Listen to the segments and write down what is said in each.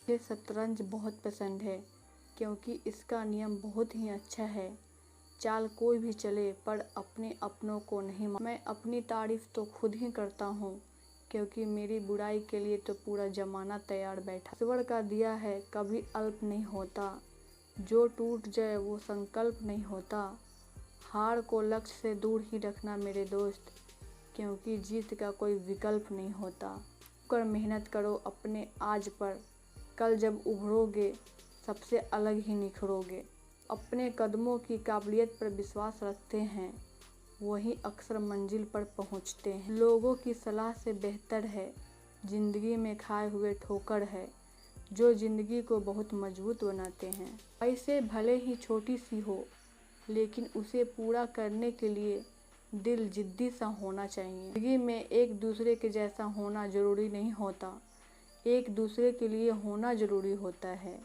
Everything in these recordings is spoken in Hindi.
मुझे शतरंज बहुत पसंद है क्योंकि इसका नियम बहुत ही अच्छा है। चाल कोई भी चले पर अपने अपनों को नहीं मैं अपनी तारीफ तो खुद ही करता हूँ क्योंकि मेरी बुराई के लिए तो पूरा जमाना तैयार बैठा। ईश्वर का दिया है कभी अल्प नहीं होता, जो टूट जाए वो संकल्प नहीं होता। हार को लक्ष्य से दूर ही रखना मेरे दोस्त, क्योंकि जीत का कोई विकल्प नहीं होता। कर मेहनत करो अपने आज पर, कल जब उभरोगे सबसे अलग ही निखरोगे। अपने कदमों की काबिलियत पर विश्वास रखते हैं वही अक्सर मंजिल पर पहुंचते हैं। लोगों की सलाह से बेहतर है जिंदगी में खाए हुए ठोकर है, जो जिंदगी को बहुत मजबूत बनाते हैं। ऐसे भले ही छोटी सी हो लेकिन उसे पूरा करने के लिए दिल जिद्दी सा होना चाहिए। जिंदगी में एक दूसरे के जैसा होना जरूरी नहीं होता, एक दूसरे के लिए होना जरूरी होता है।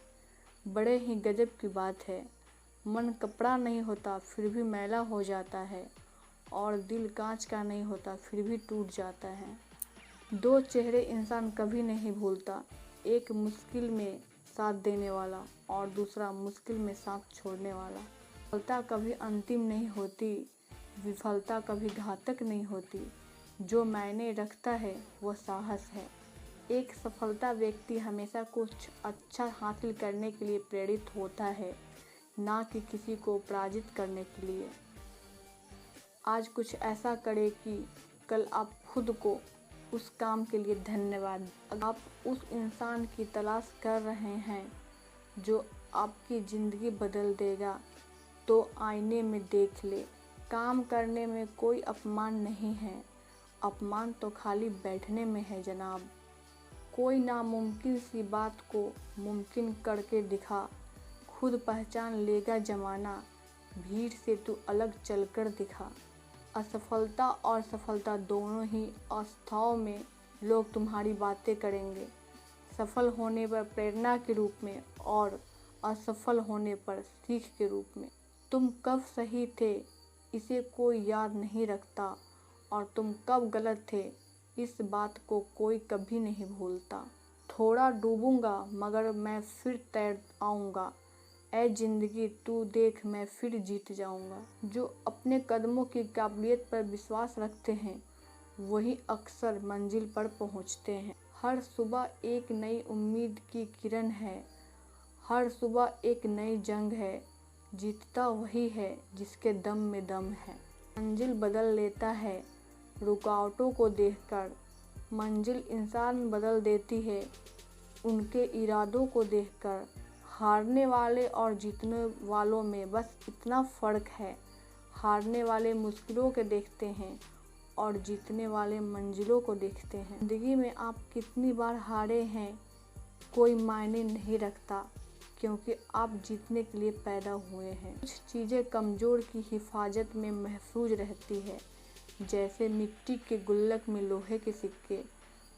बड़े ही गजब की बात है, मन कपड़ा नहीं होता फिर भी मैला हो जाता है और दिल कांच का नहीं होता फिर भी टूट जाता है। दो चेहरे इंसान कभी नहीं भूलता, एक मुश्किल में साथ देने वाला और दूसरा मुश्किल में साथ छोड़ने वाला। सफलता कभी अंतिम नहीं होती, विफलता कभी घातक नहीं होती, जो मायने रखता है वह साहस है। एक सफलता व्यक्ति हमेशा कुछ अच्छा हासिल करने के लिए प्रेरित होता है, ना कि किसी को पराजित करने के लिए। आज कुछ ऐसा करें कि कल आप खुद को उस काम के लिए धन्यवाद। अगर आप उस इंसान की तलाश कर रहे हैं जो आपकी ज़िंदगी बदल देगा तो आईने में देख ले। काम करने में कोई अपमान नहीं है, अपमान तो खाली बैठने में है जनाब। कोई नामुमकिन सी बात को मुमकिन करके दिखा, खुद पहचान लेगा जमाना, भीड़ से तू अलग चलकर दिखा। असफलता और सफलता दोनों ही अवस्थाओं में लोग तुम्हारी बातें करेंगे, सफल होने पर प्रेरणा के रूप में और असफल होने पर सीख के रूप में। तुम कब सही थे इसे कोई याद नहीं रखता और तुम कब गलत थे इस बात को कोई कभी नहीं भूलता। थोड़ा डूबूंगा मगर मैं फिर तैर आऊँगा, ऐ जिंदगी तू देख मैं फिर जीत जाऊँगा। जो अपने कदमों की काबिलियत पर विश्वास रखते हैं वही अक्सर मंजिल पर पहुँचते हैं। हर सुबह एक नई उम्मीद की किरण है, हर सुबह एक नई जंग है, जीतता वही है जिसके दम में दम है। मंजिल बदल लेता है रुकावटों को देखकर, मंजिल इंसान बदल देती है उनके इरादों को देखकर। हारने वाले और जीतने वालों में बस इतना फ़र्क है, हारने वाले मुश्किलों के देखते हैं और जीतने वाले मंजिलों को देखते हैं। ज़िंदगी में आप कितनी बार हारे हैं कोई मायने नहीं रखता, क्योंकि आप जीतने के लिए पैदा हुए हैं। कुछ चीज़ें कमज़ोर की हिफाजत में महफूज रहती है, जैसे मिट्टी के गुल्लक में लोहे के सिक्के।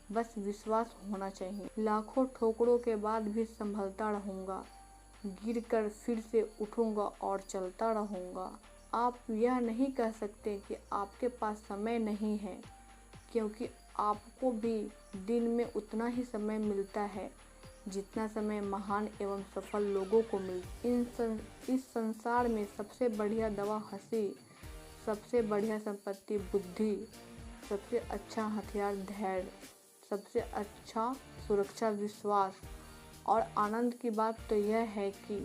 बस विश्वास होना चाहिए। लाखों ठोकरों के बाद भी संभलता रहूँगा, गिर कर फिर से उठूँगा और चलता रहूँगा। आप यह नहीं कह सकते कि आपके पास समय नहीं है, क्योंकि आपको भी दिन में उतना ही समय मिलता है जितना समय महान एवं सफल लोगों को मिलता। इस संसार में सबसे बढ़िया दवा हंसी, सबसे बढ़िया संपत्ति बुद्धि, सबसे अच्छा हथियार धैर्य, सबसे अच्छा सुरक्षा विश्वास। और आनंद की बात तो यह है कि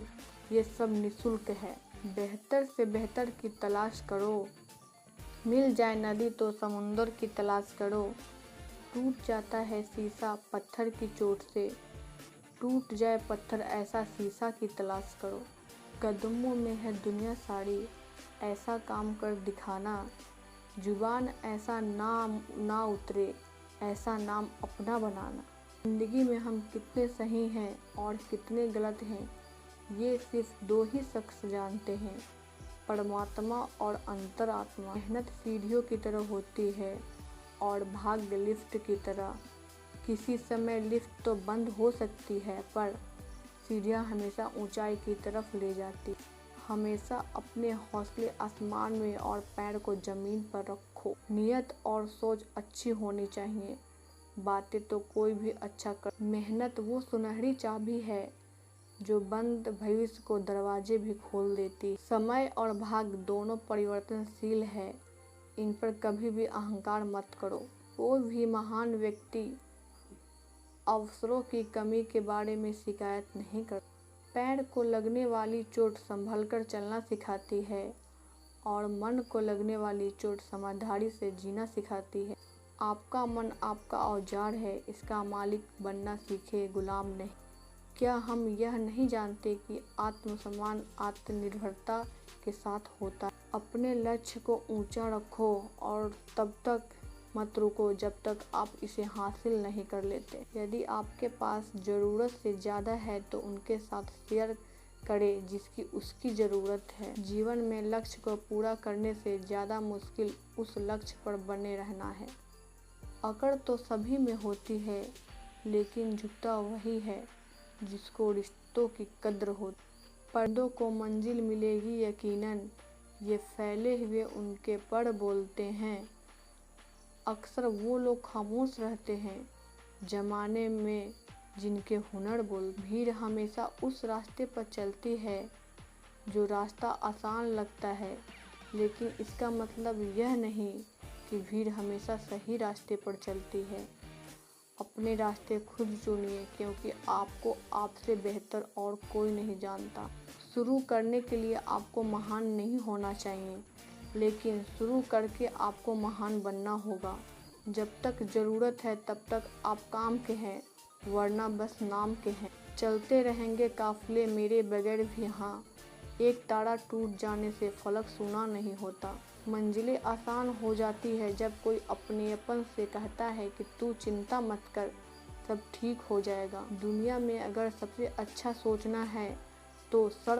ये सब निःशुल्क है। बेहतर से बेहतर की तलाश करो, मिल जाए नदी तो समुंदर की तलाश करो। टूट जाता है शीशा पत्थर की चोट से, टूट जाए पत्थर ऐसा शीशा की तलाश करो। कदमों में है दुनिया सारी, ऐसा काम कर दिखाना, जुबान ऐसा ना उतरे, ऐसा नाम अपना बनाना। ज़िंदगी में हम कितने सही हैं और कितने गलत हैं ये सिर्फ दो ही शख्स जानते हैं, परमात्मा और अंतरात्मा। मेहनत सीढ़ियों की तरह होती है और भाग्य लिफ्ट की तरह। किसी समय लिफ्ट तो बंद हो सकती है पर सीढ़ियाँ हमेशा ऊंचाई की तरफ ले जाती। हमेशा अपने हौसले आसमान में और पैर को ज़मीन पर रखो। नियत और सोच अच्छी होनी चाहिए, बातें तो कोई भी अच्छा कर। मेहनत वो सुनहरी चाबी है जो बंद भविष्य को दरवाजे भी खोल देती। समय और भाग्य दोनों परिवर्तनशील है, इन पर कभी भी अहंकार मत करो। कोई भी महान व्यक्ति अवसरों की कमी के बारे में शिकायत नहीं करता। पैर को लगने वाली चोट संभल कर चलना सिखाती है और मन को लगने वाली चोट समझदारी से जीना सिखाती है। आपका मन आपका औजार है, इसका मालिक बनना सीखे, गुलाम नहीं। क्या हम यह नहीं जानते कि आत्मसम्मान आत्मनिर्भरता के साथ होता है। अपने लक्ष्य को ऊंचा रखो और तब तक मत रुको जब तक आप इसे हासिल नहीं कर लेते। यदि आपके पास ज़रूरत से ज़्यादा है तो उनके साथ शेयर करें जिसकी उसकी ज़रूरत है। जीवन में लक्ष्य को पूरा करने से ज़्यादा मुश्किल उस लक्ष्य पर बने रहना है। अकड़ तो सभी में होती है, लेकिन झुकता वही है जिसको रिश्तों की कद्र हो। पर्दों को मंजिल मिलेगी यकीनन, ये फैले हुए उनके पर बोलते हैं। अक्सर वो लोग खामोश रहते हैं जमाने में जिनके हुनर बोल। भीड़ हमेशा उस रास्ते पर चलती है जो रास्ता आसान लगता है, लेकिन इसका मतलब यह नहीं कि भीड़ हमेशा सही रास्ते पर चलती है। अपने रास्ते खुद चुनिए, क्योंकि आपको आपसे बेहतर और कोई नहीं जानता। शुरू करने के लिए आपको महान नहीं होना चाहिए, लेकिन शुरू करके आपको महान बनना होगा। जब तक ज़रूरत है तब तक आप काम के हैं, वरना बस नाम के हैं। चलते रहेंगे काफिले मेरे बगैर भी, हाँ। एक तारा टूट जाने से फलक सूना नहीं होता। मंजिलें आसान हो जाती है जब कोई अपनेपन से कहता है कि तू चिंता मत कर, सब ठीक हो जाएगा। दुनिया में अगर सबसे अच्छा सोचना है तो सड़क